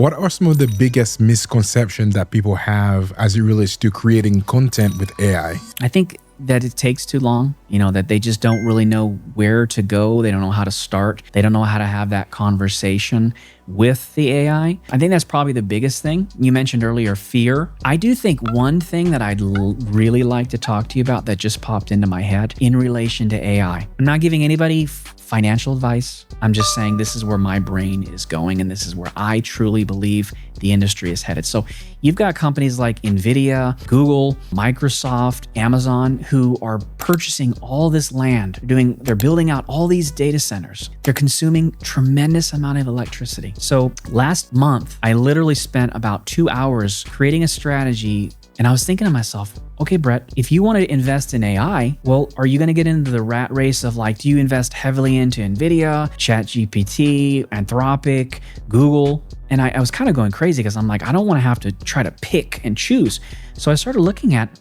What are some of the biggest misconceptions that people have as it relates to creating content with AI? I think that it takes too long, that they just don't really know where to go. They don't know how to start. They don't know how to have that conversation with the AI. I think that's probably the biggest thing. You mentioned earlier fear. I do think one thing that I'd really like to talk to you about that just popped into my head in relation to AI. I'm not giving anybody financial advice. I'm just saying this is where my brain is going, and this is where I truly believe the industry is headed. So you've got companies like NVIDIA, Google, Microsoft, Amazon, who are purchasing all this land. They're building out all these data centers. They're consuming tremendous amount of electricity. So last month, I literally spent about 2 hours creating a strategy. And I was thinking to myself, okay, Brett, if you want to invest in AI, well, are you going to get into the rat race of do you invest heavily into NVIDIA, ChatGPT, Anthropic, Google? And I was kind of going crazy because I'm like, I don't want to have to try to pick and choose. So I started looking at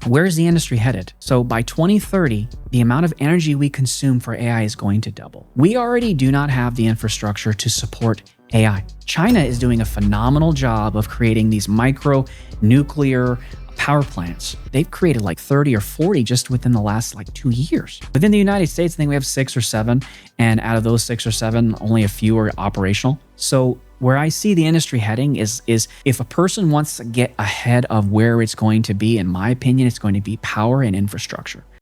where's the industry headed? So by 2030, the amount of energy we consume for AI is going to double. We already do not have the infrastructure to support AI. China is doing a phenomenal job of creating these micro nuclear power plants. They've created 30 or 40 just within the last 2 years. Within the United States, I think we have 6 or 7, and out of those 6 or 7, only a few are operational. So where I see the industry heading is if a person wants to get ahead of where it's going to be, in my opinion, it's going to be power and infrastructure.